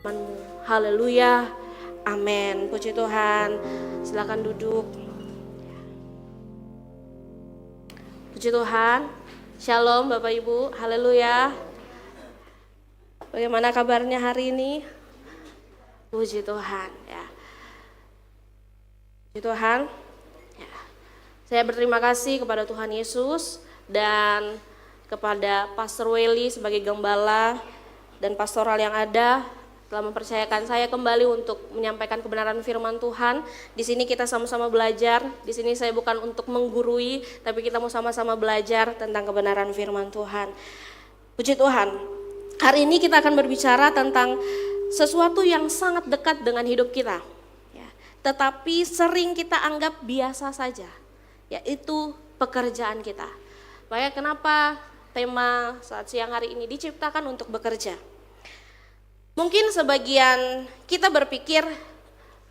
firman-Mu. Haleluya. Amin. Puji Tuhan. Silakan duduk. Puji Tuhan. Shalom Bapak Ibu. Haleluya. Bagaimana kabarnya hari ini? Puji Tuhan ya. Puji Tuhan. Ya. Saya berterima kasih kepada Tuhan Yesus dan kepada Pastor Welly sebagai gembala dan pastoral yang ada telah mempercayakan saya kembali untuk menyampaikan kebenaran firman Tuhan. Di sini kita sama-sama belajar. Di sini saya bukan untuk menggurui, tapi kita mau sama-sama belajar tentang kebenaran firman Tuhan. Puji Tuhan. Hari ini kita akan berbicara tentang sesuatu yang sangat dekat dengan hidup kita, ya, tetapi sering kita anggap biasa saja, yaitu pekerjaan kita. Makanya kenapa tema saat siang hari ini diciptakan untuk bekerja. Mungkin sebagian kita berpikir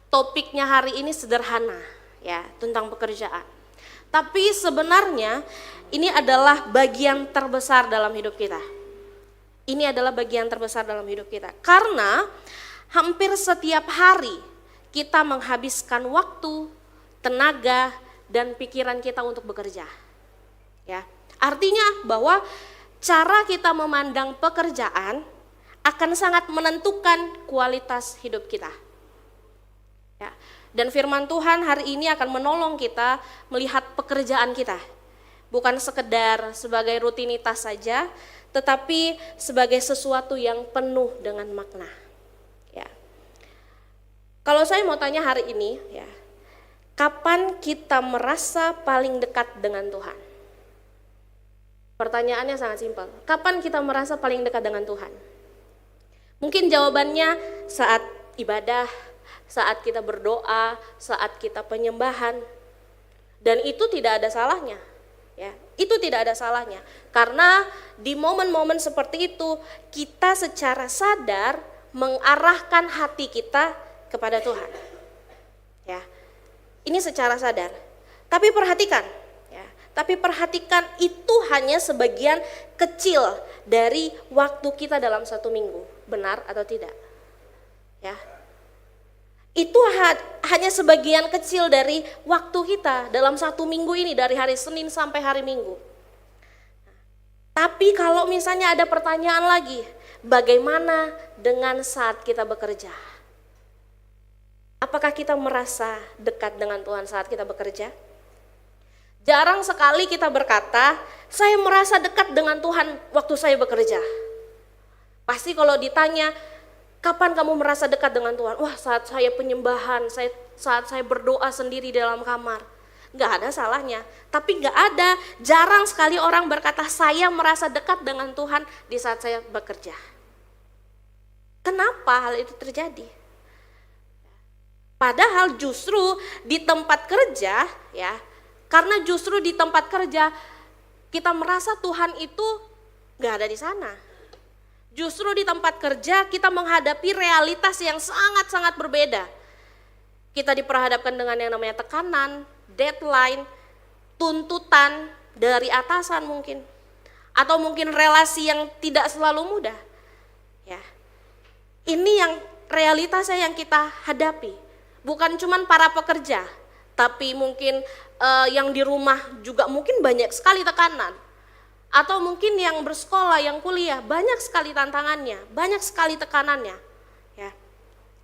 topiknya hari ini sederhana, ya, tentang pekerjaan. Tapi sebenarnya ini adalah bagian terbesar dalam hidup kita. Ini adalah bagian terbesar dalam hidup kita. Karena hampir setiap hari kita menghabiskan waktu, tenaga, dan pikiran kita untuk bekerja. Ya, artinya bahwa cara kita memandang pekerjaan akan sangat menentukan kualitas hidup kita. Ya, dan firman Tuhan hari ini akan menolong kita melihat pekerjaan kita. Bukan sekedar sebagai rutinitas saja, tetapi sebagai sesuatu yang penuh dengan makna. Ya. Kalau saya mau tanya hari ini, ya, kapan kita merasa paling dekat dengan Tuhan? Pertanyaannya sangat simpel. Kapan kita merasa paling dekat dengan Tuhan? Mungkin jawabannya saat ibadah, saat kita berdoa, saat kita penyembahan. Dan itu tidak ada salahnya. Ya, itu tidak ada salahnya, karena di momen-momen seperti itu kita secara sadar mengarahkan hati kita kepada Tuhan. Ya, ini secara sadar. Tapi perhatikan itu hanya sebagian kecil dari waktu kita dalam satu minggu, benar atau tidak? Ya. Itu hanya sebagian kecil dari waktu kita dalam satu minggu ini, dari hari Senin sampai hari Minggu. Tapi kalau misalnya ada pertanyaan lagi, bagaimana dengan saat kita bekerja? Apakah kita merasa dekat dengan Tuhan saat kita bekerja? Jarang sekali kita berkata, saya merasa dekat dengan Tuhan waktu saya bekerja. Pasti kalau ditanya, kapan kamu merasa dekat dengan Tuhan? Wah, saat saya penyembahan, saat saya berdoa sendiri dalam kamar. Gak ada salahnya, tapi gak ada, jarang sekali orang berkata saya merasa dekat dengan Tuhan di saat saya bekerja. Kenapa hal itu terjadi? Padahal justru di tempat kerja, ya, karena justru di tempat kerja kita merasa Tuhan itu gak ada di sana. Justru di tempat kerja kita menghadapi realitas yang sangat-sangat berbeda. Kita diperhadapkan dengan yang namanya tekanan, deadline, tuntutan dari atasan mungkin. Atau mungkin relasi yang tidak selalu mudah. Ya. Ini yang realitasnya yang kita hadapi. Bukan cuma para pekerja, tapi mungkin yang di rumah juga mungkin banyak sekali tekanan. Atau mungkin yang bersekolah, yang kuliah, banyak sekali tantangannya, banyak sekali tekanannya. Ya.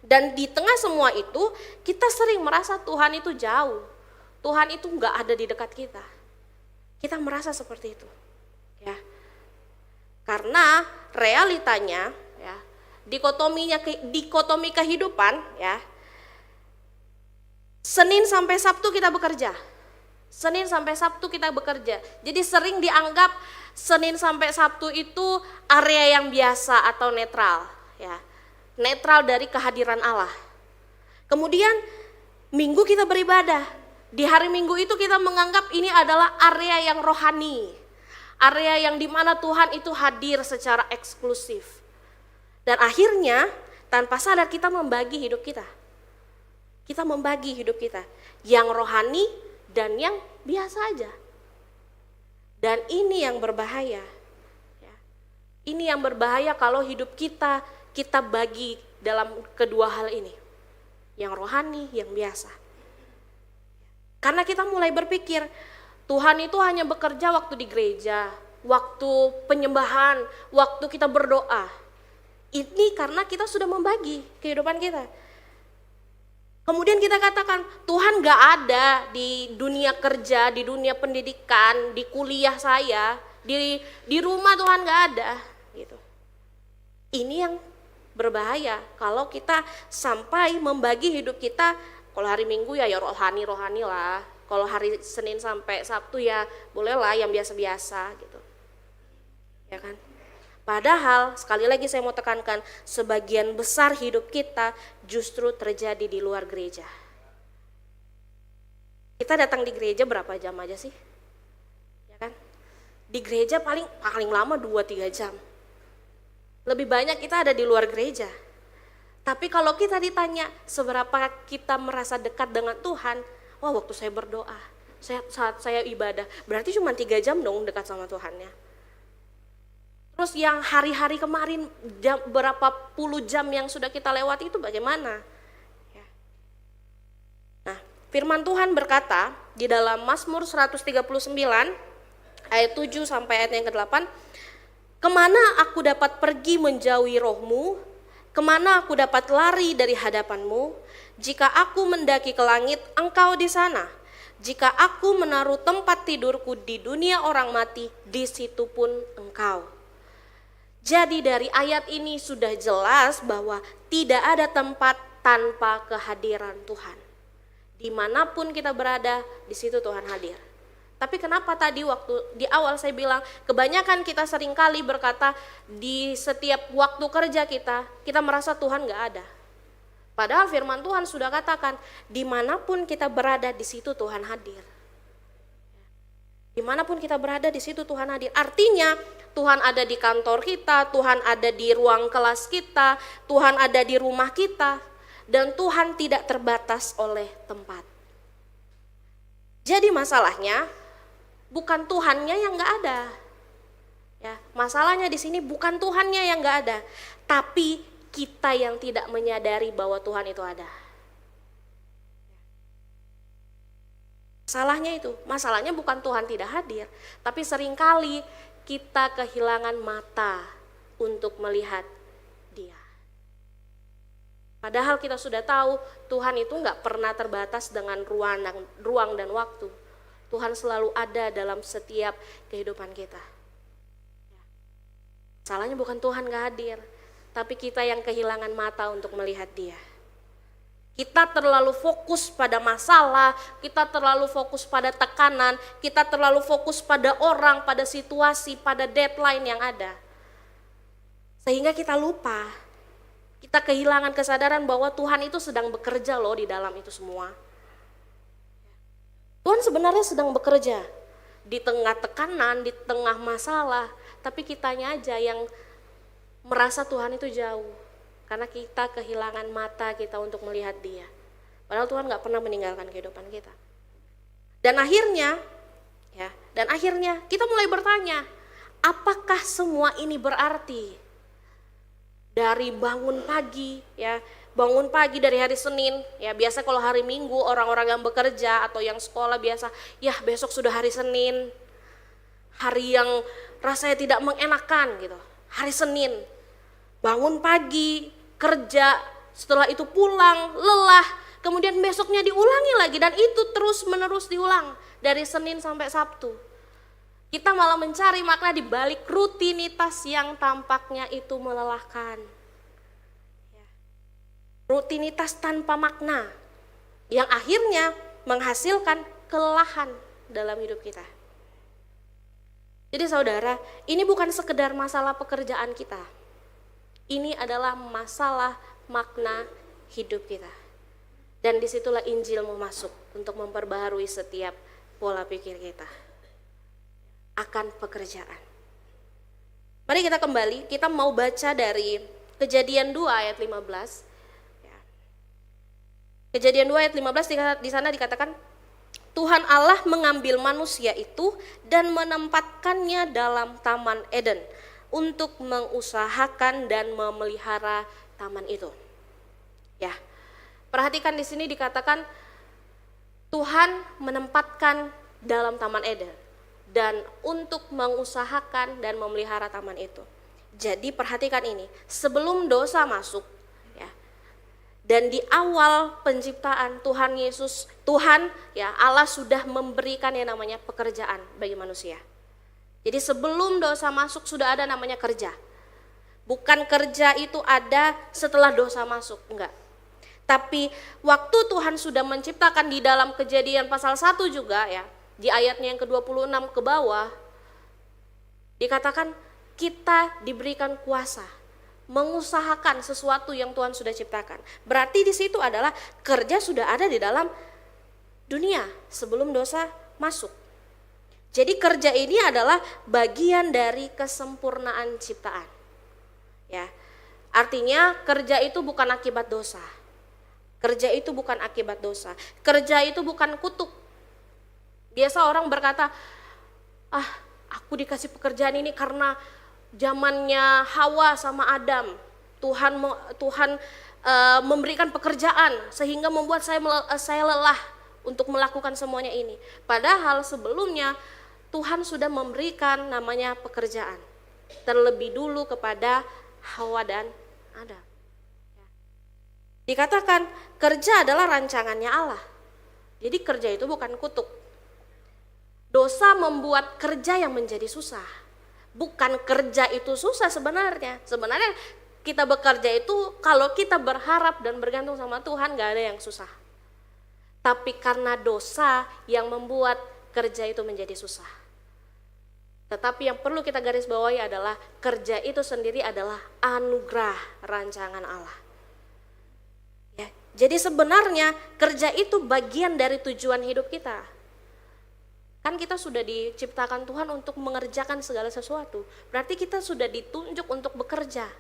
Dan di tengah semua itu, kita sering merasa Tuhan itu jauh. Tuhan itu enggak ada di dekat kita. Kita merasa seperti itu. Ya. Karena realitanya, ya, dikotomi kehidupan, ya, Senin sampai Sabtu kita bekerja. Senin sampai Sabtu kita bekerja. Jadi sering dianggap Senin sampai Sabtu itu area yang biasa atau netral, ya. Netral dari kehadiran Allah. Kemudian Minggu kita beribadah. Di hari Minggu itu kita menganggap ini adalah area yang rohani. Area yang dimana Tuhan itu hadir secara eksklusif. Dan akhirnya tanpa sadar kita membagi hidup kita. Kita membagi hidup kita. Yang rohani dan yang biasa aja. Dan ini yang berbahaya. Ini yang berbahaya kalau hidup kita kita bagi dalam kedua hal ini? Yang rohani, yang biasa. Karena kita mulai berpikir, Tuhan itu hanya bekerja waktu di gereja, waktu penyembahan, waktu kita berdoa. Ini karena kita sudah membagi kehidupan kita. Kemudian kita katakan, Tuhan gak ada di dunia kerja, di dunia pendidikan, di kuliah saya, di rumah Tuhan gak ada. Gitu. Ini yang berbahaya kalau kita sampai membagi hidup kita. Kalau hari Minggu ya rohani lah. Kalau hari Senin sampai Sabtu ya bolehlah yang biasa-biasa gitu. Ya kan? Padahal sekali lagi saya mau tekankan, sebagian besar hidup kita justru terjadi di luar gereja. Kita datang di gereja berapa jam aja sih? Ya kan? Di gereja paling lama 2-3 jam. Lebih banyak kita ada di luar gereja. Tapi kalau kita ditanya seberapa kita merasa dekat dengan Tuhan, wah waktu saya berdoa, saat saya ibadah, berarti cuma 3 jam dong dekat sama Tuhannya. Terus yang hari-hari kemarin berapa puluh jam yang sudah kita lewati itu bagaimana? Ya. Nah, firman Tuhan berkata di dalam Mazmur 139 ayat 7 sampai ayat yang ke-8, kemana aku dapat pergi menjauhi rohmu? Kemana aku dapat lari dari hadapanmu? Jika aku mendaki ke langit, engkau di sana. Jika aku menaruh tempat tidurku di dunia orang mati, di situ pun engkau. Jadi dari ayat ini sudah jelas bahwa tidak ada tempat tanpa kehadiran Tuhan. Dimanapun kita berada, di situ Tuhan hadir. Tapi kenapa tadi waktu di awal saya bilang, kebanyakan kita seringkali berkata di setiap waktu kerja kita merasa Tuhan gak ada. Padahal firman Tuhan sudah katakan, dimanapun kita berada di situ Tuhan hadir. Dimanapun kita berada di situ Tuhan hadir. Artinya Tuhan ada di kantor kita, Tuhan ada di ruang kelas kita, Tuhan ada di rumah kita. Dan Tuhan tidak terbatas oleh tempat. Jadi masalahnya bukan Tuhannya yang gak ada. Ya, masalahnya di sini bukan Tuhannya yang gak ada, tapi kita yang tidak menyadari bahwa Tuhan itu ada. Masalahnya bukan Tuhan tidak hadir, tapi seringkali kita kehilangan mata untuk melihat Dia. Padahal kita sudah tahu Tuhan itu gak pernah terbatas dengan ruang dan waktu. Tuhan selalu ada dalam setiap kehidupan kita. Salahnya bukan Tuhan gak hadir, tapi kita yang kehilangan mata untuk melihat Dia. Kita terlalu fokus pada masalah, kita terlalu fokus pada tekanan, kita terlalu fokus pada orang, pada situasi, pada deadline yang ada. Sehingga kita lupa, kita kehilangan kesadaran bahwa Tuhan itu sedang bekerja loh di dalam itu semua. Tuhan sebenarnya sedang bekerja di tengah tekanan, di tengah masalah, tapi kitanya aja yang merasa Tuhan itu jauh. Karena kita kehilangan mata kita untuk melihat Dia. Padahal Tuhan gak pernah meninggalkan kehidupan kita. Dan akhirnya kita mulai bertanya, apakah semua ini berarti? Dari bangun pagi dari hari Senin, ya biasa kalau hari Minggu orang-orang yang bekerja atau yang sekolah biasa, ya besok sudah hari Senin. Hari yang rasanya tidak mengenakan gitu. Hari Senin, bangun pagi, kerja, setelah itu pulang, lelah, kemudian besoknya diulangi lagi dan itu terus menerus diulang dari Senin sampai Sabtu. Kita malah mencari makna di balik rutinitas yang tampaknya itu melelahkan. Rutinitas tanpa makna yang akhirnya menghasilkan kelelahan dalam hidup kita. Jadi saudara, ini bukan sekedar masalah pekerjaan kita. Ini adalah masalah makna hidup kita. Dan disitulah Injil mau masuk untuk memperbaharui setiap pola pikir kita akan pekerjaan. Mari kita kembali, kita mau baca dari Kejadian 2 ayat 15. Kejadian 2 ayat 15 di sana dikatakan, Tuhan Allah mengambil manusia itu dan menempatkannya dalam Taman Eden, untuk mengusahakan dan memelihara taman itu. Ya. Perhatikan di sini dikatakan Tuhan menempatkan dalam Taman Eden dan untuk mengusahakan dan memelihara taman itu. Jadi perhatikan ini, sebelum dosa masuk, ya, dan di awal penciptaan Tuhan Allah sudah memberikan yang namanya pekerjaan bagi manusia. Jadi sebelum dosa masuk sudah ada namanya kerja. Bukan kerja itu ada setelah dosa masuk, enggak. Tapi waktu Tuhan sudah menciptakan di dalam Kejadian pasal 1 juga ya, di ayatnya yang ke-26 ke bawah, dikatakan kita diberikan kuasa mengusahakan sesuatu yang Tuhan sudah ciptakan. Berarti di situ adalah kerja sudah ada di dalam dunia sebelum dosa masuk. Jadi kerja ini adalah bagian dari kesempurnaan ciptaan. Ya. Artinya kerja itu bukan akibat dosa. Kerja itu bukan akibat dosa. Kerja itu bukan kutuk. Biasa orang berkata, aku dikasih pekerjaan ini karena zamannya Hawa sama Adam. Tuhan memberikan pekerjaan sehingga membuat saya lelah untuk melakukan semuanya ini. Padahal sebelumnya Tuhan sudah memberikan namanya pekerjaan terlebih dulu kepada Hawa dan Adam. Dikatakan kerja adalah rancangannya Allah. Jadi kerja itu bukan kutuk. Dosa membuat kerja yang menjadi susah. Bukan kerja itu susah sebenarnya. Sebenarnya kita bekerja itu kalau kita berharap dan bergantung sama Tuhan gak ada yang susah. Tapi karena dosa yang membuat kerja itu menjadi susah. Tetapi yang perlu kita garis bawahi adalah kerja itu sendiri adalah anugerah rancangan Allah. Jadi sebenarnya kerja itu bagian dari tujuan hidup kita. Kan kita sudah diciptakan Tuhan untuk mengerjakan segala sesuatu. Berarti kita sudah ditunjuk untuk bekerja.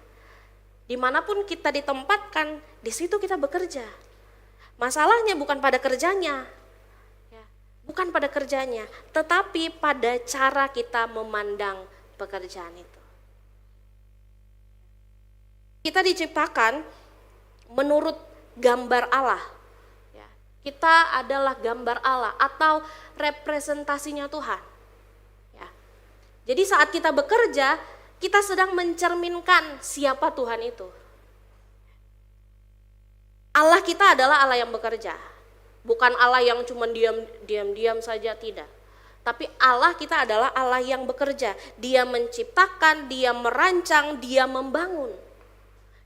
Dimanapun kita ditempatkan, di situ kita bekerja. Masalahnya bukan pada kerjanya, bukan pada kerjanya, tetapi pada cara kita memandang pekerjaan itu. Kita diciptakan menurut gambar Allah. Kita adalah gambar Allah atau representasinya Tuhan. Jadi saat kita bekerja, kita sedang mencerminkan siapa Tuhan itu. Allah kita adalah Allah yang bekerja. Bukan Allah yang cuma diam saja, tidak. Tapi Allah kita adalah Allah yang bekerja. Dia menciptakan, dia merancang, dia membangun.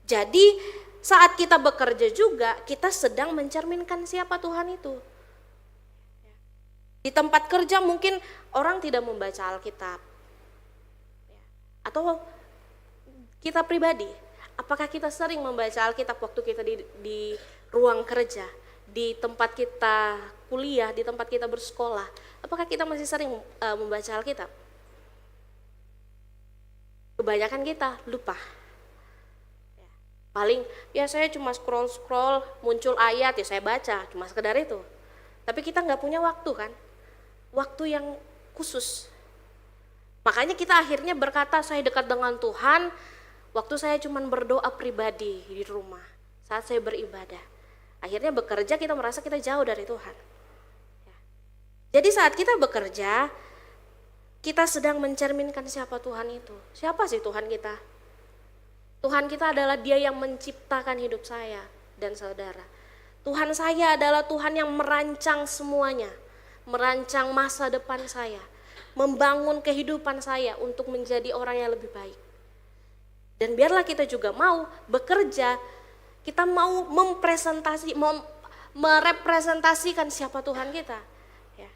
Jadi saat kita bekerja juga, kita sedang mencerminkan siapa Tuhan itu. Di tempat kerja mungkin orang tidak membaca Alkitab. Atau kita pribadi, apakah kita sering membaca Alkitab waktu kita di ruang kerja, di tempat kita kuliah, di tempat kita bersekolah? Apakah kita masih sering membaca Alkitab? Kebanyakan kita lupa. Paling ya saya cuma scroll muncul ayat ya saya baca, cuma sekedar itu. Tapi kita nggak punya waktu kan, waktu yang khusus. Makanya kita akhirnya berkata saya dekat dengan Tuhan waktu saya cuma berdoa pribadi di rumah saat saya beribadah. Akhirnya bekerja kita merasa kita jauh dari Tuhan. Jadi saat kita bekerja kita sedang mencerminkan siapa Tuhan itu. Siapa sih Tuhan kita? Tuhan kita adalah Dia yang menciptakan hidup saya dan saudara. Tuhan saya adalah Tuhan yang merancang semuanya, merancang masa depan saya, membangun kehidupan saya untuk menjadi orang yang lebih baik. Dan biarlah kita juga mau bekerja, kita mau merepresentasikan siapa Tuhan kita. Ya.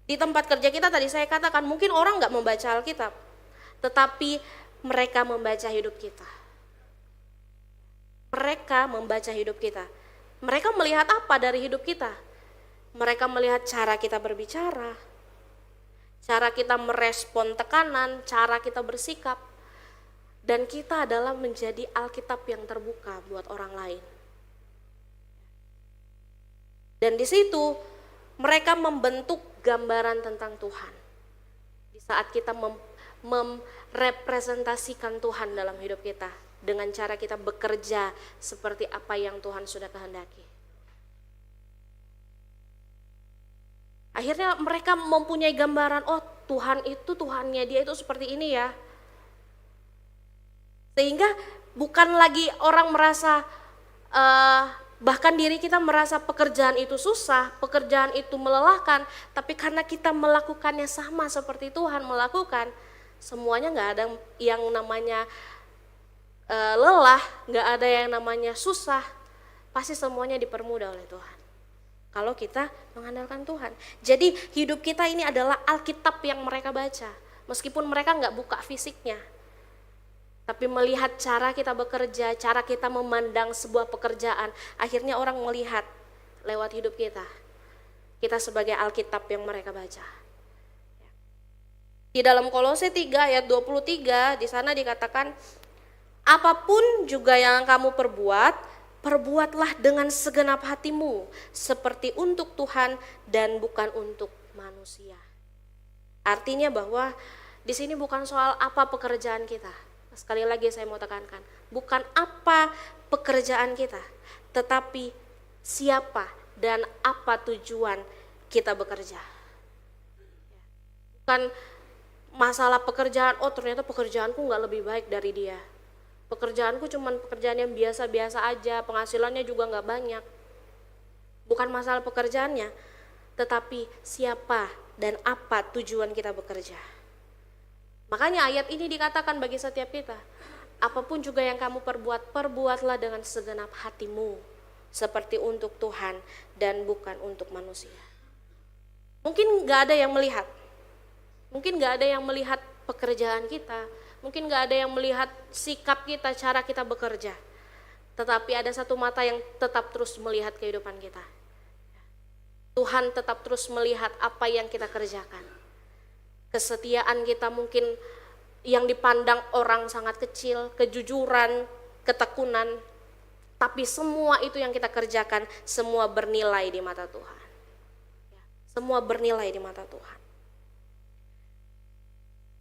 Di tempat kerja kita tadi saya katakan mungkin orang nggak membaca Alkitab, tetapi mereka membaca hidup kita. Mereka membaca hidup kita. Mereka melihat apa dari hidup kita? Mereka melihat cara kita berbicara, cara kita merespon tekanan, cara kita bersikap. Dan kita adalah menjadi Alkitab yang terbuka buat orang lain. Dan di situ mereka membentuk gambaran tentang Tuhan. Di saat kita merepresentasikan Tuhan dalam hidup kita dengan cara kita bekerja seperti apa yang Tuhan sudah kehendaki. Akhirnya mereka mempunyai gambaran, oh Tuhan itu Tuhannya dia itu seperti ini ya. Sehingga bukan lagi orang merasa bahkan diri kita merasa pekerjaan itu susah, pekerjaan itu melelahkan, tapi karena kita melakukannya sama seperti Tuhan melakukan, semuanya nggak ada yang namanya lelah, nggak ada yang namanya susah, pasti semuanya dipermudah oleh Tuhan. Kalau kita mengandalkan Tuhan. Jadi hidup kita ini adalah Alkitab yang mereka baca, meskipun mereka nggak buka fisiknya. Tapi melihat cara kita bekerja, cara kita memandang sebuah pekerjaan, akhirnya orang melihat lewat hidup kita. Kita sebagai Alkitab yang mereka baca. Di dalam Kolose 3 ayat 23, di sana dikatakan, apapun juga yang kamu perbuat, perbuatlah dengan segenap hatimu, seperti untuk Tuhan dan bukan untuk manusia. Artinya bahwa di sini bukan soal apa pekerjaan kita. Sekali lagi saya mau tekankan, bukan apa pekerjaan kita, tetapi siapa dan apa tujuan kita bekerja. Bukan masalah pekerjaan, oh ternyata pekerjaanku nggak lebih baik dari dia. Pekerjaanku cuma pekerjaan yang biasa-biasa aja, penghasilannya juga nggak banyak. Bukan masalah pekerjaannya, tetapi siapa dan apa tujuan kita bekerja. Makanya ayat ini dikatakan bagi setiap kita, apapun juga yang kamu perbuat, perbuatlah dengan segenap hatimu, seperti untuk Tuhan dan bukan untuk manusia. Mungkin gak ada yang melihat, mungkin gak ada yang melihat pekerjaan kita, mungkin gak ada yang melihat sikap kita, cara kita bekerja. Tetapi ada satu mata yang tetap terus melihat kehidupan kita. Tuhan tetap terus melihat apa yang kita kerjakan. Kesetiaan kita mungkin yang dipandang orang sangat kecil, kejujuran, ketekunan, tapi semua itu yang kita kerjakan, semua bernilai di mata Tuhan. Semua bernilai di mata Tuhan.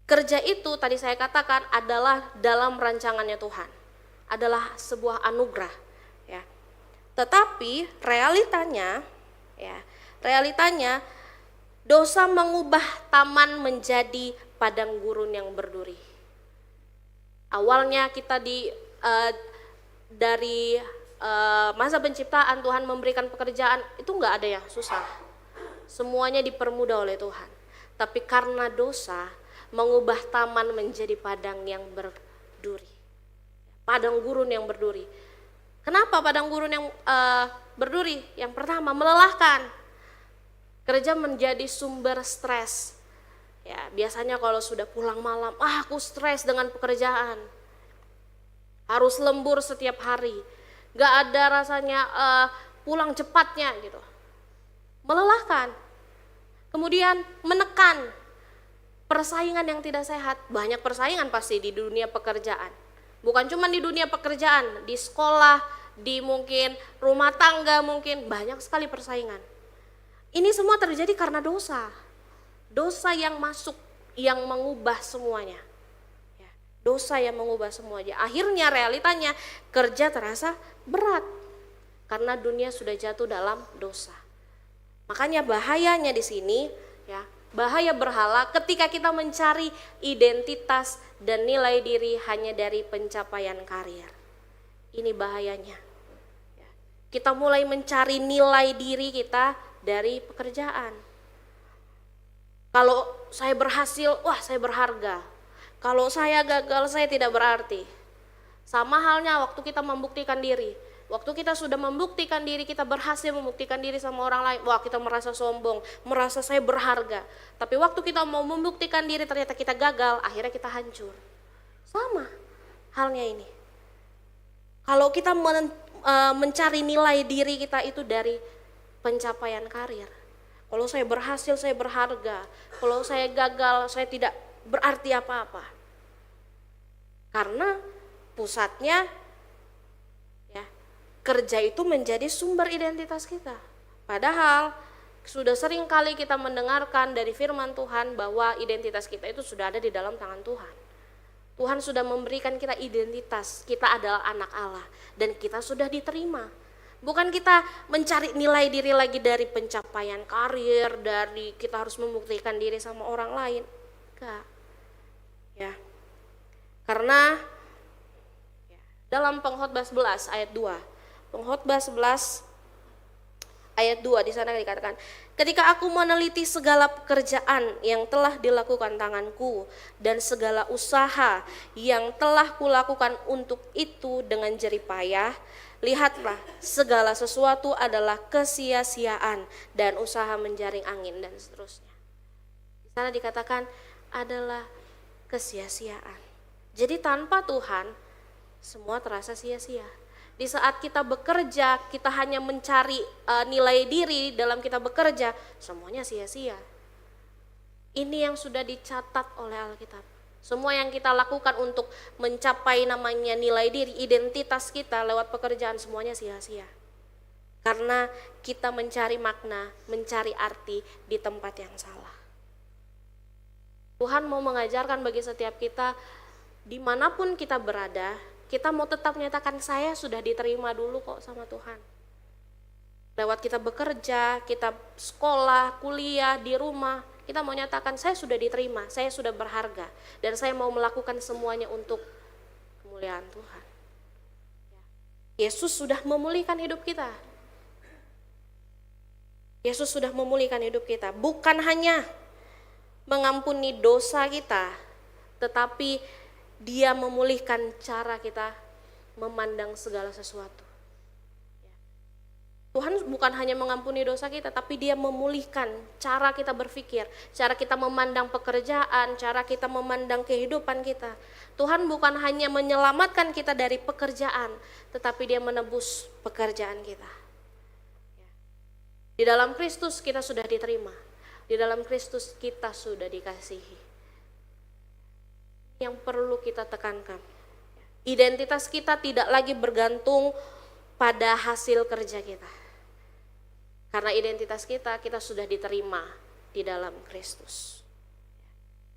Kerja itu tadi saya katakan adalah dalam rancangannya Tuhan, adalah sebuah anugerah. Ya. Tetapi realitanya dosa mengubah taman menjadi padang gurun yang berduri. Awalnya kita dari masa penciptaan Tuhan memberikan pekerjaan, itu nggak ada yang susah. Semuanya dipermudah oleh Tuhan. Tapi karena dosa mengubah taman menjadi padang yang berduri. Padang gurun yang berduri. Kenapa padang gurun yang berduri? Yang pertama, melelahkan. Kerja menjadi sumber stres. Ya, biasanya kalau sudah pulang malam, aku stres dengan pekerjaan. Harus lembur setiap hari. Gak ada rasanya pulang cepatnya gitu. Melelahkan. Kemudian menekan. Persaingan yang tidak sehat. Banyak persaingan pasti di dunia pekerjaan. Bukan cuma di dunia pekerjaan, di sekolah, di mungkin rumah tangga mungkin banyak sekali persaingan. Ini semua terjadi karena dosa. Dosa yang masuk, yang mengubah semuanya. Dosa yang mengubah semuanya. Akhirnya realitanya kerja terasa berat. Karena dunia sudah jatuh dalam dosa. Makanya bahayanya di sini, ya, bahaya berhala ketika kita mencari identitas dan nilai diri hanya dari pencapaian karir. Ini bahayanya. Kita mulai mencari nilai diri kita dari pekerjaan. Kalau saya berhasil, wah saya berharga. Kalau saya gagal, saya tidak berarti. Sama halnya waktu kita membuktikan diri. Waktu kita sudah membuktikan diri, kita berhasil membuktikan diri sama orang lain, wah kita merasa sombong, merasa saya berharga. Tapi waktu kita mau membuktikan diri ternyata kita gagal, akhirnya kita hancur. Sama halnya ini. Kalau kita mencari nilai diri kita itu dari pencapaian karir. Kalau saya berhasil, saya berharga. Kalau saya gagal, saya tidak berarti apa-apa. Karena pusatnya ya, kerja itu menjadi sumber identitas kita. Padahal Sudah sering kali kita mendengarkan dari firman Tuhan bahwa identitas kita itu sudah ada di dalam tangan Tuhan. Tuhan sudah memberikan kita identitas, kita adalah anak Allah dan kita sudah diterima. Bukan kita mencari nilai diri lagi dari pencapaian karir, dari kita harus membuktikan diri sama orang lain. Enggak. Ya. Karena dalam Pengkhotbah 11 ayat 2. Pengkhotbah 11 ayat 2 di sana dikatakan, ketika aku meneliti segala pekerjaan yang telah dilakukan tanganku dan segala usaha yang telah kulakukan untuk itu dengan jerih payah, lihatlah segala sesuatu adalah kesia-siaan dan usaha menjaring angin dan seterusnya. Di sana dikatakan adalah kesia-siaan. Jadi tanpa Tuhan semua terasa sia-sia. Di saat kita bekerja, kita hanya mencari nilai diri dalam kita bekerja, semuanya sia-sia. Ini yang sudah dicatat oleh Alkitab. Semua yang kita lakukan untuk mencapai namanya nilai diri, identitas kita lewat pekerjaan, semuanya sia-sia. Karena kita mencari makna, mencari arti di tempat yang salah. Tuhan mau mengajarkan bagi setiap kita, dimanapun kita berada, kita mau tetap menyatakan saya sudah diterima dulu kok sama Tuhan. Lewat kita bekerja, kita sekolah, kuliah, di rumah, kita mau nyatakan saya sudah diterima, saya sudah berharga, dan saya mau melakukan semuanya untuk kemuliaan Tuhan. Yesus sudah memulihkan hidup kita. Yesus sudah memulihkan hidup kita, bukan hanya mengampuni dosa kita, tetapi Dia memulihkan cara kita memandang segala sesuatu. Tuhan bukan hanya mengampuni dosa kita, tapi Dia memulihkan cara kita berpikir, cara kita memandang pekerjaan, cara kita memandang kehidupan kita. Tuhan bukan hanya menyelamatkan kita dari pekerjaan, tetapi Dia menebus pekerjaan kita. Di dalam Kristus kita sudah diterima, di dalam Kristus kita sudah dikasihi. Yang perlu kita tekankan, identitas kita tidak lagi bergantung pada hasil kerja kita, karena identitas kita sudah diterima di dalam Kristus.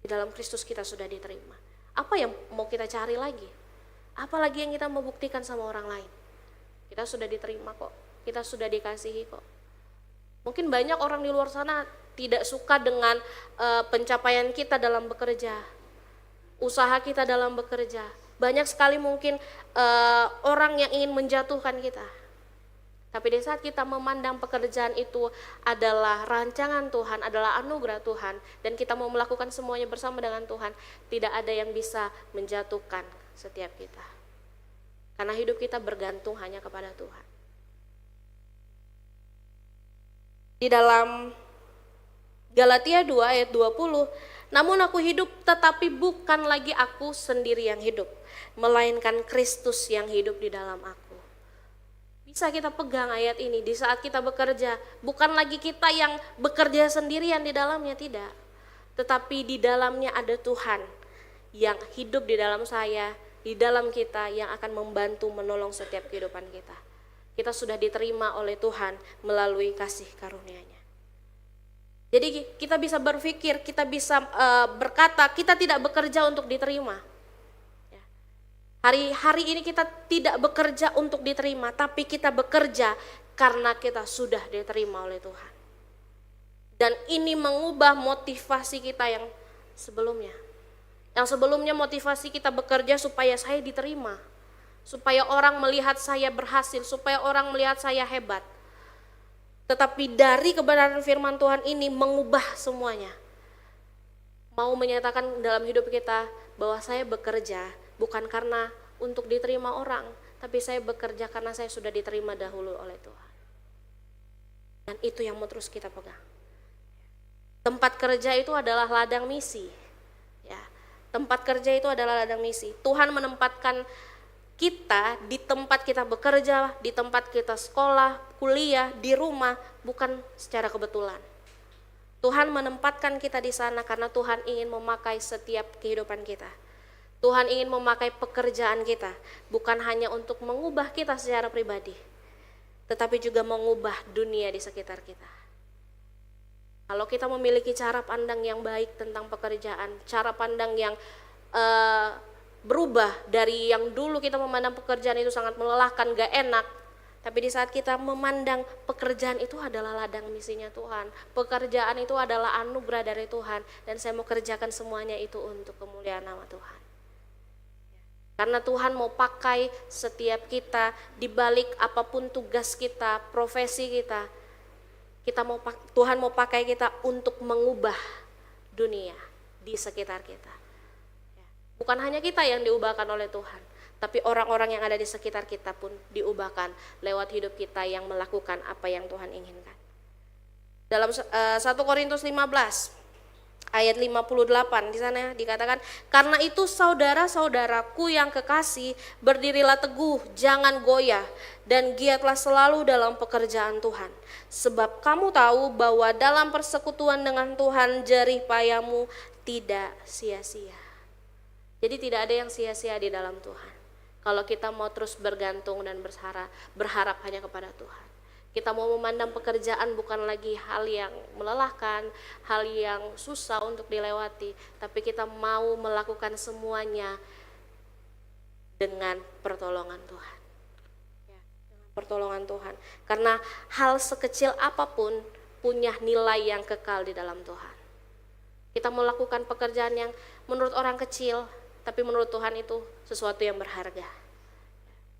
Di dalam Kristus kita sudah diterima. Apa yang mau kita cari lagi? Apa lagi yang kita mau buktikan sama orang lain? Kita sudah diterima kok, kita sudah dikasihi kok. Mungkin banyak orang di luar sana tidak suka dengan pencapaian kita dalam bekerja, usaha kita dalam bekerja. Banyak sekali mungkin orang yang ingin menjatuhkan kita. Tapi di saat kita memandang pekerjaan itu adalah rancangan Tuhan, adalah anugerah Tuhan, dan kita mau melakukan semuanya bersama dengan Tuhan, tidak ada yang bisa menjatuhkan setiap kita. Karena hidup kita bergantung hanya kepada Tuhan. Di dalam Galatia 2 ayat 20, namun aku hidup tetapi bukan lagi aku sendiri yang hidup, melainkan Kristus yang hidup di dalam aku. Bisa kita pegang ayat ini di saat kita bekerja, bukan lagi kita yang bekerja sendirian di dalamnya, tidak. Tetapi di dalamnya ada Tuhan yang hidup di dalam saya, di dalam kita, yang akan membantu menolong setiap kehidupan kita. Kita sudah diterima oleh Tuhan melalui kasih karunia-Nya. Jadi kita bisa berpikir, kita bisa berkata, kita tidak bekerja untuk diterima. Hari ini kita tidak bekerja untuk diterima, tapi kita bekerja karena kita sudah diterima oleh Tuhan. Dan ini mengubah motivasi kita yang sebelumnya. Yang sebelumnya motivasi kita bekerja supaya saya diterima, supaya orang melihat saya berhasil, supaya orang melihat saya hebat. Tetapi dari kebenaran firman Tuhan ini mengubah semuanya. Mau menyatakan dalam hidup kita bahwa saya bekerja bukan karena untuk diterima orang, tapi saya bekerja karena saya sudah diterima dahulu oleh Tuhan. Dan itu yang mau terus kita pegang. Tempat kerja itu adalah ladang misi. Ya, tempat kerja itu adalah ladang misi. Tuhan menempatkan kita di tempat kita bekerja, di tempat kita sekolah, kuliah, di rumah, bukan secara kebetulan. Tuhan menempatkan kita di sana karena Tuhan ingin memakai setiap kehidupan kita. Tuhan ingin memakai pekerjaan kita, bukan hanya untuk mengubah kita secara pribadi, tetapi juga mengubah dunia di sekitar kita. Kalau kita memiliki cara pandang yang baik tentang pekerjaan, cara pandang yang berubah dari yang dulu kita memandang pekerjaan itu sangat melelahkan, gak enak, tapi di saat kita memandang pekerjaan itu adalah ladang misinya Tuhan, pekerjaan itu adalah anugerah dari Tuhan, dan saya mau kerjakan semuanya itu untuk kemuliaan nama Tuhan. Karena Tuhan mau pakai setiap kita di balik apapun tugas kita, profesi kita. Tuhan mau pakai kita untuk mengubah dunia di sekitar kita. Bukan hanya kita yang diubahkan oleh Tuhan, tapi orang-orang yang ada di sekitar kita pun diubahkan lewat hidup kita yang melakukan apa yang Tuhan inginkan. Dalam 1 Korintus 15 ayat 58 di sana dikatakan, karena itu saudara-saudaraku yang kekasih, berdirilah teguh, jangan goyah, dan giatlah selalu dalam pekerjaan Tuhan. Sebab kamu tahu bahwa dalam persekutuan dengan Tuhan jerih payahmu tidak sia-sia. Jadi tidak ada yang sia-sia di dalam Tuhan. Kalau kita mau terus bergantung dan berharap hanya kepada Tuhan. Kita mau memandang pekerjaan bukan lagi hal yang melelahkan, hal yang susah untuk dilewati, tapi kita mau melakukan semuanya dengan pertolongan Tuhan. Ya, dengan pertolongan Tuhan. Karena hal sekecil apapun punya nilai yang kekal di dalam Tuhan. Kita melakukan pekerjaan yang menurut orang kecil, tapi menurut Tuhan itu sesuatu yang berharga.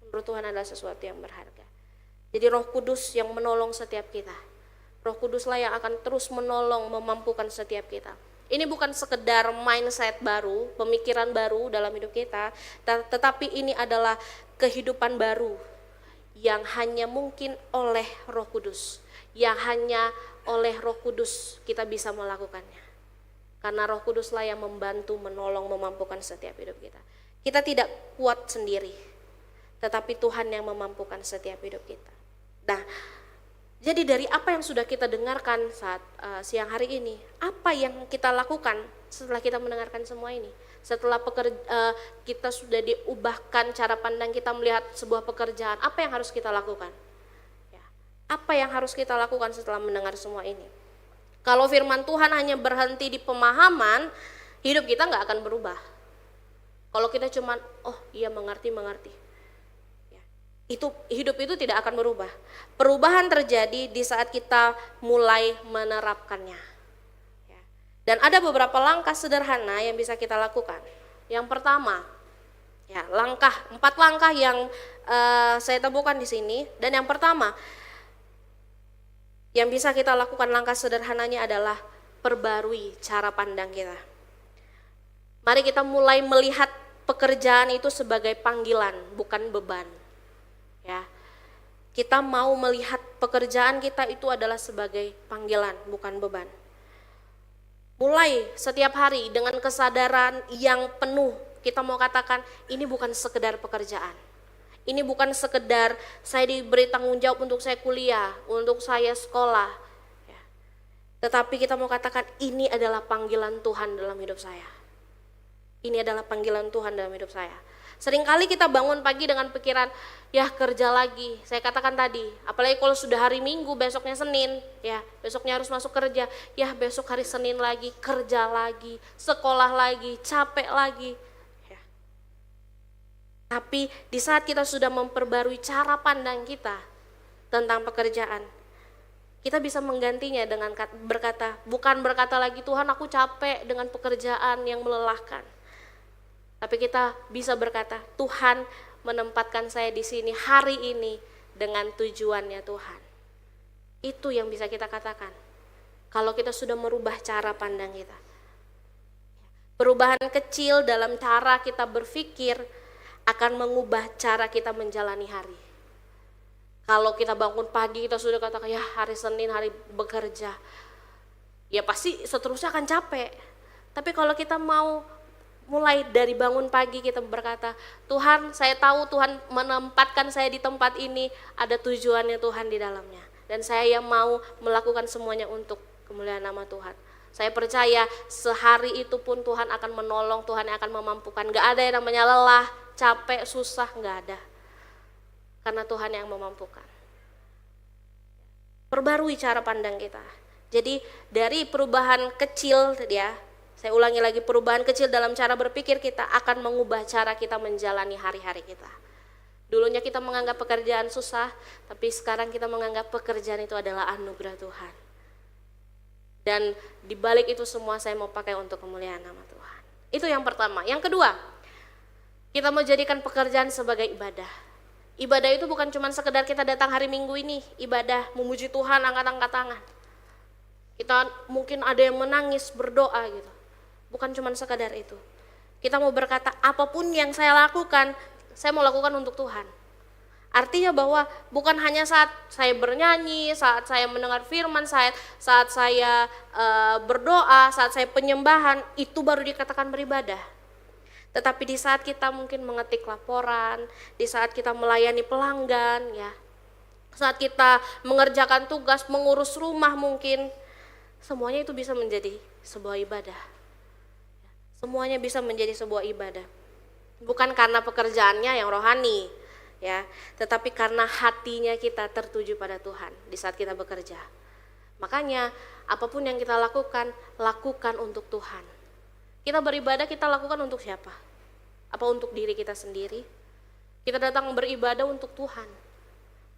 Menurut Tuhan adalah sesuatu yang berharga. Jadi Roh Kudus yang menolong setiap kita. Roh Kuduslah yang akan terus menolong, memampukan setiap kita. Ini bukan sekedar mindset baru, pemikiran baru dalam hidup kita, tetapi ini adalah kehidupan baru yang hanya mungkin oleh Roh Kudus. Yang hanya oleh Roh Kudus kita bisa melakukannya. Karena Roh Kuduslah yang membantu, menolong, memampukan setiap hidup kita. Kita tidak kuat sendiri, tetapi Tuhan yang memampukan setiap hidup kita. Nah, jadi dari apa yang sudah kita dengarkan saat siang hari ini, apa yang kita lakukan setelah kita mendengarkan semua ini? Setelah kita sudah diubahkan cara pandang kita melihat sebuah pekerjaan, apa yang harus kita lakukan? Ya, apa yang harus kita lakukan setelah mendengar semua ini? Kalau firman Tuhan hanya berhenti di pemahaman, hidup kita nggak akan berubah. Kalau kita cuman, oh iya mengerti, hidup itu tidak akan berubah. Perubahan terjadi di saat kita mulai menerapkannya. Dan ada beberapa langkah sederhana yang bisa kita lakukan. Yang pertama, 4 langkah yang saya temukan di sini. Dan yang pertama, yang bisa kita lakukan langkah sederhananya adalah perbarui cara pandang kita. Mari kita mulai melihat pekerjaan itu sebagai panggilan, bukan beban. Ya, kita mau melihat pekerjaan kita itu adalah sebagai panggilan, bukan beban. Mulai setiap hari dengan kesadaran yang penuh, kita mau katakan ini bukan sekedar pekerjaan. Ini bukan sekedar saya diberi tanggung jawab untuk saya kuliah, untuk saya sekolah. Ya. Tetapi kita mau katakan ini adalah panggilan Tuhan dalam hidup saya. Ini adalah panggilan Tuhan dalam hidup saya. Seringkali kita bangun pagi dengan pikiran, ya kerja lagi. Saya katakan tadi, apalagi kalau sudah hari Minggu, besoknya Senin, ya besoknya harus masuk kerja. Ya besok hari Senin lagi, kerja lagi, sekolah lagi, capek lagi. Ya. Tapi di saat kita sudah memperbarui cara pandang kita tentang pekerjaan, kita bisa menggantinya dengan bukan berkata lagi, Tuhan aku capek dengan pekerjaan yang melelahkan. Tapi kita bisa berkata, Tuhan menempatkan saya di sini hari ini dengan tujuannya Tuhan. Itu yang bisa kita katakan. Kalau kita sudah merubah cara pandang kita. Perubahan kecil dalam cara kita berpikir akan mengubah cara kita menjalani hari. Kalau kita bangun pagi kita sudah katakan, ya hari Senin hari bekerja. Ya pasti seterusnya akan capek. Tapi kalau kita mau mulai dari bangun pagi kita berkata, Tuhan saya tahu Tuhan menempatkan saya di tempat ini, ada tujuannya Tuhan di dalamnya. Dan saya mau melakukan semuanya untuk kemuliaan nama Tuhan. Saya percaya sehari itu pun Tuhan akan menolong, Tuhan akan memampukan. Gak ada yang namanya lelah, capek, susah, gak ada. Karena Tuhan yang memampukan. Perbarui cara pandang kita. Jadi dari perubahan kecil ya, saya ulangi lagi, perubahan kecil dalam cara berpikir kita akan mengubah cara kita menjalani hari-hari kita. Dulunya kita menganggap pekerjaan susah, tapi sekarang kita menganggap pekerjaan itu adalah anugerah Tuhan. Dan di balik itu semua saya mau pakai untuk kemuliaan nama Tuhan. Itu yang pertama. Yang kedua, kita mau jadikan pekerjaan sebagai ibadah. Ibadah itu bukan cuma sekedar kita datang hari Minggu ini, ibadah memuji Tuhan, angkat-angkat tangan. Kita mungkin ada yang menangis, berdoa gitu. Bukan cuma sekadar itu. Kita mau berkata, apapun yang saya lakukan, saya mau lakukan untuk Tuhan. Artinya bahwa bukan hanya saat saya bernyanyi, saat saya mendengar firman, saat saya berdoa, saat saya penyembahan, itu baru dikatakan beribadah. Tetapi di saat kita mungkin mengetik laporan, di saat kita melayani pelanggan, ya, saat kita mengerjakan tugas, mengurus rumah mungkin, semuanya itu bisa menjadi sebuah ibadah. Semuanya bisa menjadi sebuah ibadah. Bukan karena pekerjaannya yang rohani, ya, tetapi karena hatinya kita tertuju pada Tuhan di saat kita bekerja. Makanya apapun yang kita lakukan, lakukan untuk Tuhan. Kita beribadah, kita lakukan untuk siapa? Apa untuk diri kita sendiri? Kita datang beribadah untuk Tuhan.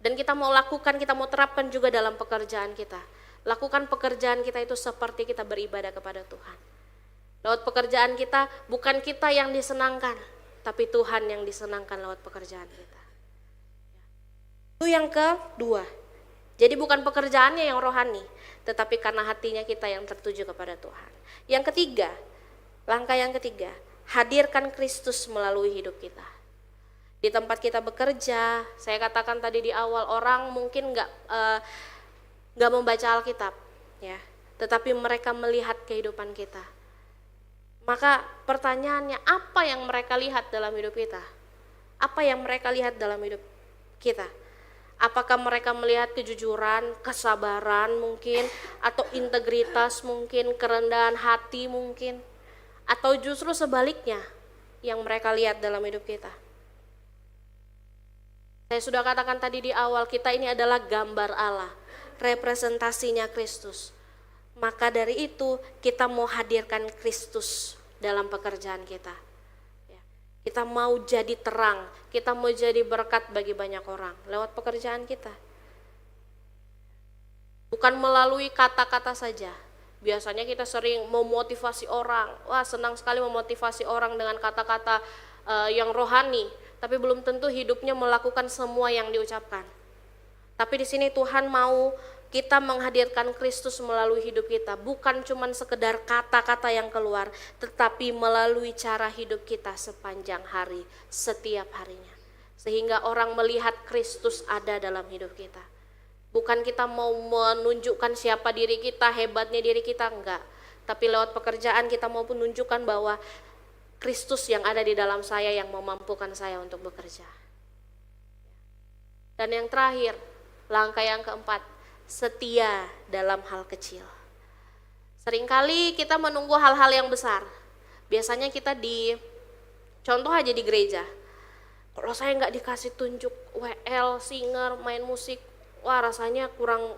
Dan kita mau lakukan, kita mau terapkan juga dalam pekerjaan kita. Lakukan pekerjaan kita itu seperti kita beribadah kepada Tuhan. Lewat pekerjaan kita, bukan kita yang disenangkan, tapi Tuhan yang disenangkan lewat pekerjaan kita. Itu yang kedua. Jadi bukan pekerjaannya yang rohani, tetapi karena hatinya kita yang tertuju kepada Tuhan. Yang ketiga, langkah yang ketiga, hadirkan Kristus melalui hidup kita. Di tempat kita bekerja, saya katakan tadi di awal, orang mungkin nggak membaca Alkitab, ya, tetapi mereka melihat kehidupan kita. Maka pertanyaannya, apa yang mereka lihat dalam hidup kita? Apa yang mereka lihat dalam hidup kita? Apakah mereka melihat kejujuran, kesabaran mungkin, atau integritas mungkin, kerendahan hati mungkin, atau justru sebaliknya yang mereka lihat dalam hidup kita? Saya sudah katakan tadi di awal, kita ini adalah gambar Allah, representasinya Kristus. Maka dari itu kita mau hadirkan Kristus dalam pekerjaan kita. Kita mau jadi terang, kita mau jadi berkat bagi banyak orang lewat pekerjaan kita. Bukan melalui kata-kata saja. Biasanya kita sering memotivasi orang. Wah, senang sekali memotivasi orang dengan kata-kata yang rohani, tapi belum tentu hidupnya melakukan semua yang diucapkan. Tapi di sini Tuhan mau kita menghadirkan Kristus melalui hidup kita, bukan cuma sekedar kata-kata yang keluar, tetapi melalui cara hidup kita sepanjang hari, setiap harinya. Sehingga orang melihat Kristus ada dalam hidup kita. Bukan kita mau menunjukkan siapa diri kita, hebatnya diri kita, enggak. Tapi lewat pekerjaan kita mau menunjukkan bahwa Kristus yang ada di dalam saya yang memampukan saya untuk bekerja. Dan yang terakhir, langkah yang keempat, setia dalam hal kecil. Seringkali kita menunggu hal-hal yang besar. Biasanya kita contoh aja di gereja. Kalau saya nggak dikasih tunjuk WL, singer, main musik, wah rasanya kurang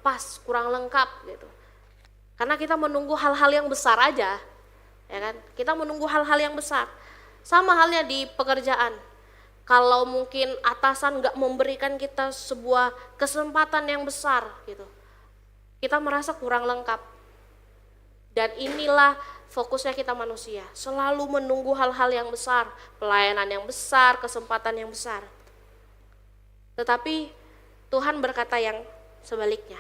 pas, kurang lengkap gitu. Karena kita menunggu hal-hal yang besar aja, ya kan? Kita menunggu hal-hal yang besar. Sama halnya di pekerjaan. Kalau mungkin atasan nggak memberikan kita sebuah kesempatan yang besar gitu, kita merasa kurang lengkap. Dan inilah fokusnya kita manusia, selalu menunggu hal-hal yang besar, pelayanan yang besar, kesempatan yang besar. Tetapi Tuhan berkata yang sebaliknya.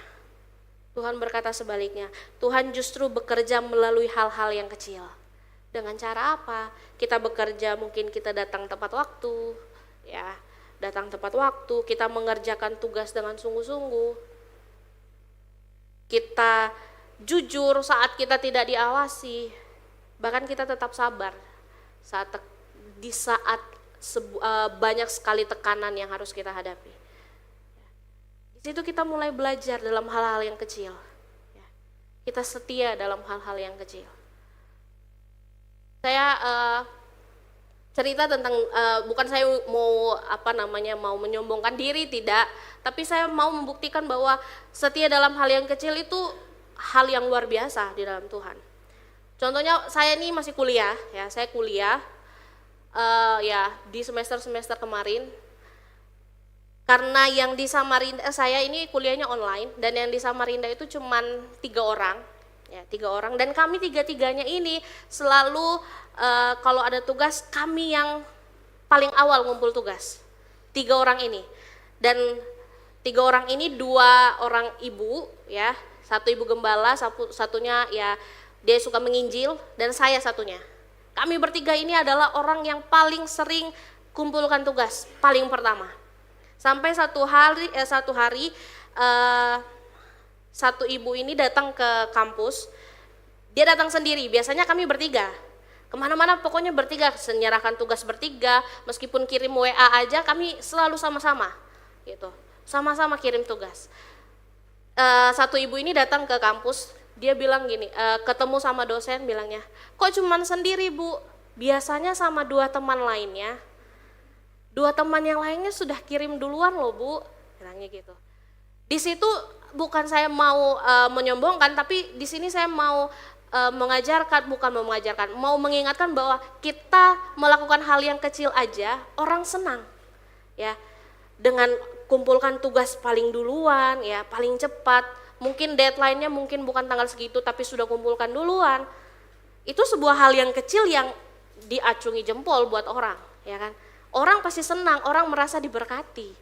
Tuhan berkata sebaliknya, Tuhan justru bekerja melalui hal-hal yang kecil. Dengan cara apa? Kita bekerja, mungkin kita datang tepat waktu, ya, datang tepat waktu, kita mengerjakan tugas dengan sungguh-sungguh, kita jujur saat kita tidak diawasi, bahkan kita tetap sabar di saat banyak sekali tekanan yang harus kita hadapi. Di situ kita mulai belajar dalam hal-hal yang kecil, kita setia dalam hal-hal yang kecil. Saya cerita tentang bukan saya mau mau menyombongkan diri, tidak, tapi saya mau membuktikan bahwa setia dalam hal yang kecil itu hal yang luar biasa di dalam Tuhan. Contohnya saya ini masih kuliah ya, saya kuliah ya di semester kemarin. Karena yang di Samarinda, saya ini kuliahnya online, dan yang di Samarinda itu cuman 3 orang, ya 3 orang, dan kami 3-3-nya ini selalu kalau ada tugas kami yang paling awal ngumpul tugas, 3 orang ini, dan 3 orang ini 2 orang ibu, ya, 1 ibu gembala, satunya ya dia suka menginjil, dan saya satunya. Kami bertiga ini adalah orang yang paling sering kumpulkan tugas, paling pertama. Sampai satu hari satu ibu ini datang ke kampus, dia datang sendiri, biasanya kami bertiga, kemana-mana pokoknya bertiga, menyerahkan tugas bertiga, meskipun kirim WA aja kami selalu sama-sama, gitu, sama-sama kirim tugas. Satu ibu ini datang ke kampus, dia bilang gini, ketemu sama dosen, bilangnya, kok cuman sendiri Bu, biasanya sama 2 teman lainnya. 2 teman yang lainnya sudah kirim duluan loh Bu, bilangnya gitu. Di situ bukan saya mau menyombongkan, tapi di sini saya mau mau mengingatkan bahwa kita melakukan hal yang kecil aja orang senang, ya. Dengan kumpulkan tugas paling duluan, ya paling cepat. Mungkin deadline-nya mungkin bukan tanggal segitu, tapi sudah kumpulkan duluan. Itu sebuah hal yang kecil yang diacungi jempol buat orang, ya kan? Orang pasti senang, orang merasa diberkati.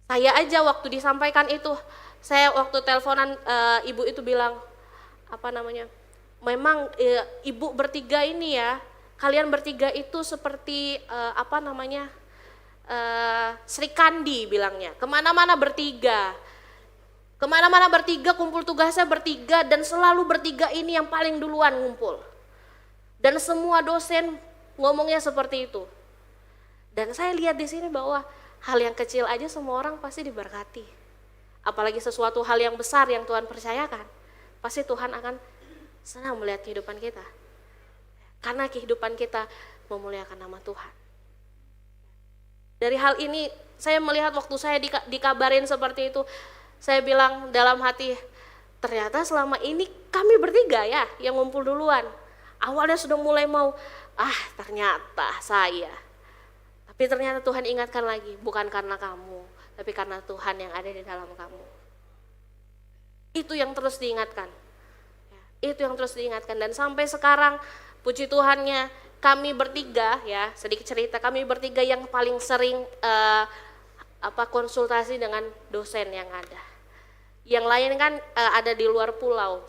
Saya aja waktu disampaikan itu, saya waktu teleponan ibu itu bilang, memang ibu bertiga ini ya, kalian bertiga itu seperti Sri Kandi bilangnya, kemana-mana bertiga, kumpul tugasnya bertiga, dan selalu bertiga ini yang paling duluan ngumpul. Dan semua dosen ngomongnya seperti itu. Dan saya lihat di sini bahwa hal yang kecil aja semua orang pasti diberkati. Apalagi sesuatu hal yang besar yang Tuhan percayakan, pasti Tuhan akan senang melihat kehidupan kita. Karena kehidupan kita memuliakan nama Tuhan. Dari hal ini saya melihat waktu saya dikabarin seperti itu, saya bilang dalam hati, ternyata selama ini kami bertiga ya yang ngumpul duluan. Awalnya sudah mulai mau, ternyata saya. Tapi ternyata Tuhan ingatkan lagi, bukan karena kamu, tapi karena Tuhan yang ada di dalam kamu. Itu yang terus diingatkan. Itu yang terus diingatkan, dan sampai sekarang puji Tuhannya kami bertiga, ya sedikit cerita, kami bertiga yang paling sering konsultasi dengan dosen yang ada. Yang lain kan ada di luar pulau.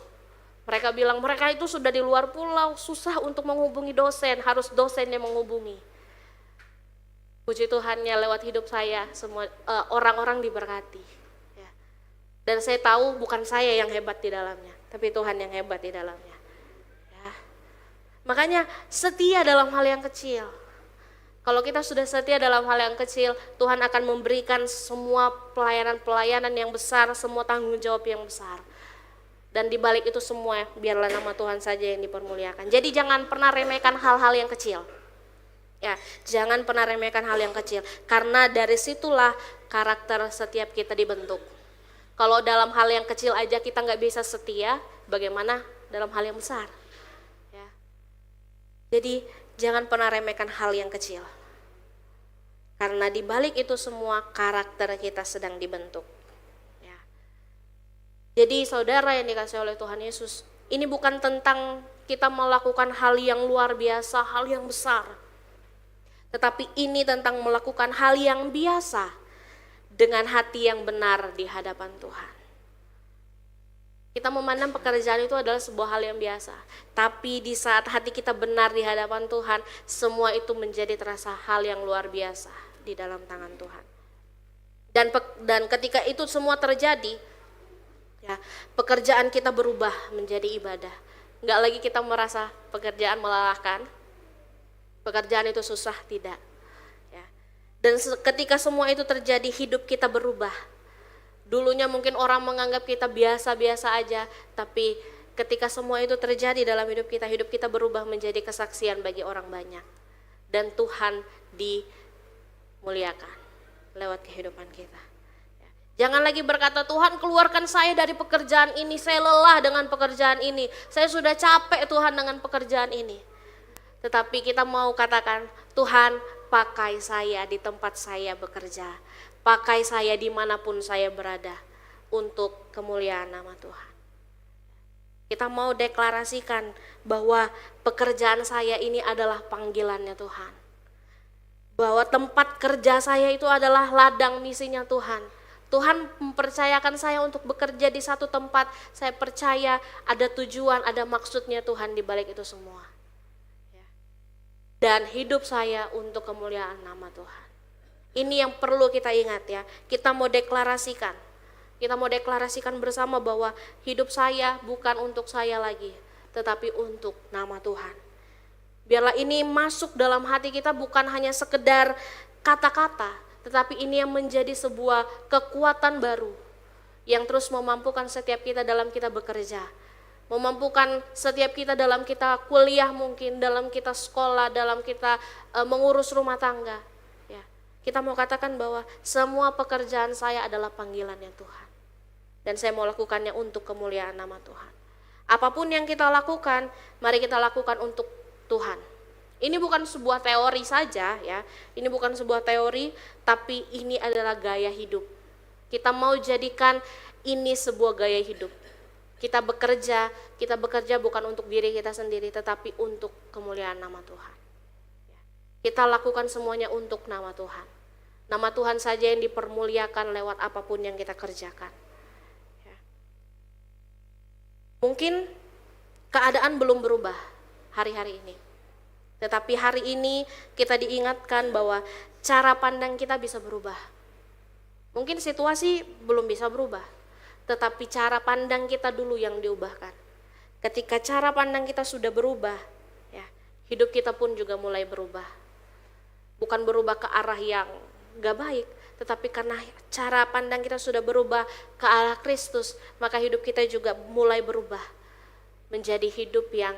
Mereka bilang mereka itu sudah di luar pulau, susah untuk menghubungi dosen, harus dosen yang menghubungi. Puji Tuhannya lewat hidup saya semua orang-orang diberkati, ya. Dan saya tahu bukan saya yang hebat di dalamnya, tapi Tuhan yang hebat di dalamnya, ya. Makanya setia dalam hal yang kecil. Kalau kita sudah setia dalam hal yang kecil, Tuhan akan memberikan semua pelayanan-pelayanan yang besar, semua tanggung jawab yang besar. Dan di balik itu semua, biarlah nama Tuhan saja yang dipermuliakan. Jadi jangan pernah remehkan hal-hal yang kecil. Ya, jangan pernah remehkan hal yang kecil, karena dari situlah karakter setiap kita dibentuk. Kalau dalam hal yang kecil aja kita nggak bisa setia, bagaimana dalam hal yang besar? Ya. Jadi jangan pernah remehkan hal yang kecil, karena di balik itu semua karakter kita sedang dibentuk. Ya. Jadi saudara yang dikasihi oleh Tuhan Yesus, ini bukan tentang kita melakukan hal yang luar biasa, hal yang besar. Tetapi ini tentang melakukan hal yang biasa dengan hati yang benar di hadapan Tuhan. Kita memandang pekerjaan itu adalah sebuah hal yang biasa. Tapi di saat hati kita benar di hadapan Tuhan, semua itu menjadi terasa hal yang luar biasa di dalam tangan Tuhan. Dan ketika itu semua terjadi, ya, pekerjaan kita berubah menjadi ibadah. Enggak lagi kita merasa pekerjaan melelahkan. Pekerjaan itu susah, tidak. Ya. Dan ketika semua itu terjadi, hidup kita berubah. Dulunya mungkin orang menganggap kita biasa-biasa aja, tapi ketika semua itu terjadi dalam hidup kita berubah menjadi kesaksian bagi orang banyak. dan Tuhan dimuliakan lewat kehidupan kita. Jangan lagi berkata, Tuhan keluarkan saya dari pekerjaan ini, saya lelah dengan pekerjaan ini, saya sudah capek Tuhan dengan pekerjaan ini. Tetapi kita mau katakan, Tuhan pakai saya di tempat saya bekerja, pakai saya dimanapun saya berada untuk kemuliaan nama Tuhan. Kita mau deklarasikan bahwa pekerjaan saya ini adalah panggilannya Tuhan. Bahwa tempat kerja saya itu adalah ladang misinya Tuhan. Tuhan mempercayakan saya untuk bekerja di satu tempat. Saya percaya ada tujuan, ada maksudnya Tuhan di balik itu semua. Dan hidup saya untuk kemuliaan nama Tuhan. Ini yang perlu kita ingat ya. Kita mau deklarasikan. Kita mau deklarasikan bersama bahwa hidup saya bukan untuk saya lagi, tetapi untuk nama Tuhan. Biarlah ini masuk dalam hati kita, bukan hanya sekedar kata-kata, tetapi ini yang menjadi sebuah kekuatan baru yang terus memampukan setiap kita dalam kita bekerja, memampukan setiap kita dalam kita kuliah mungkin, dalam kita sekolah, dalam kita mengurus rumah tangga. Ya, kita mau katakan bahwa semua pekerjaan saya adalah panggilannya Tuhan. Dan saya mau lakukannya untuk kemuliaan nama Tuhan. Apapun yang kita lakukan, mari kita lakukan untuk Tuhan. Ini bukan sebuah teori saja ya. Ini bukan sebuah teori, tapi ini adalah gaya hidup. Kita mau jadikan ini sebuah gaya hidup. Kita bekerja bukan untuk diri kita sendiri, tetapi untuk kemuliaan nama Tuhan. Kita lakukan semuanya untuk nama Tuhan. Nama Tuhan saja yang dipermuliakan lewat apapun yang kita kerjakan. Mungkin keadaan belum berubah hari-hari ini. Tetapi hari ini kita diingatkan bahwa cara pandang kita bisa berubah. Mungkin situasi belum bisa berubah, tetapi cara pandang kita dulu yang diubahkan. Ketika cara pandang kita sudah berubah, ya, hidup kita pun juga mulai berubah. Bukan berubah ke arah yang gak baik, tetapi karena cara pandang kita sudah berubah ke arah Kristus, maka hidup kita juga mulai berubah menjadi hidup yang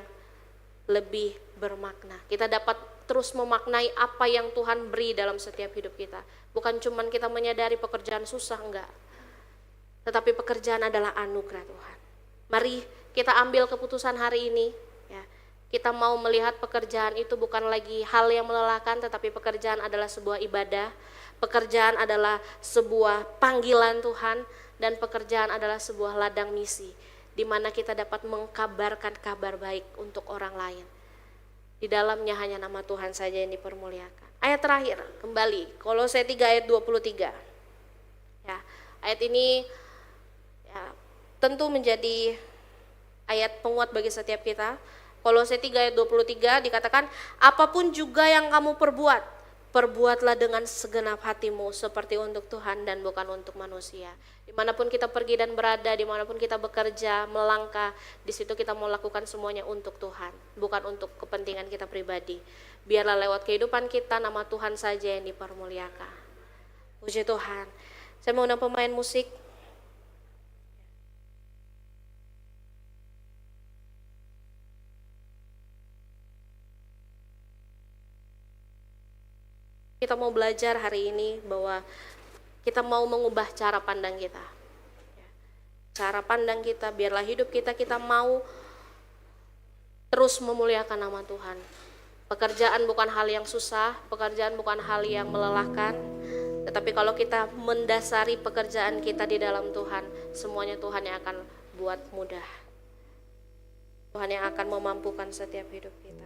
lebih bermakna. Kita dapat terus memaknai apa yang Tuhan beri dalam setiap hidup kita. Bukan cuman kita menyadari pekerjaan susah, enggak. Tetapi pekerjaan adalah anugerah Tuhan. Mari kita ambil keputusan hari ini. Ya. Kita mau melihat pekerjaan itu bukan lagi hal yang melelahkan, tetapi pekerjaan adalah sebuah ibadah. Pekerjaan adalah sebuah panggilan Tuhan. Dan pekerjaan adalah sebuah ladang misi, di mana kita dapat mengkabarkan kabar baik untuk orang lain. Di dalamnya hanya nama Tuhan saja yang dipermuliakan. Ayat terakhir, kembali, Kolose 3 ayat 23. Ya, ayat ini ya, tentu menjadi ayat penguat bagi setiap kita. Kolose 3 ayat 23 dikatakan, apapun juga yang kamu perbuat, perbuatlah dengan segenap hatimu seperti untuk Tuhan dan bukan untuk manusia. Dimanapun kita pergi dan berada, dimanapun kita bekerja, melangkah, di situ kita mau lakukan semuanya untuk Tuhan, bukan untuk kepentingan kita pribadi. Biarlah lewat kehidupan kita nama Tuhan saja yang dipermuliakan. Puji Tuhan. Saya mau undang pemain musik. Kita mau belajar hari ini bahwa kita mau mengubah cara pandang kita. Cara pandang kita, biarlah hidup kita mau terus memuliakan nama Tuhan. Pekerjaan bukan hal yang susah, pekerjaan bukan hal yang melelahkan. Tetapi kalau kita mendasari pekerjaan kita di dalam Tuhan, semuanya Tuhan yang akan buat mudah. Tuhan yang akan memampukan setiap hidup kita.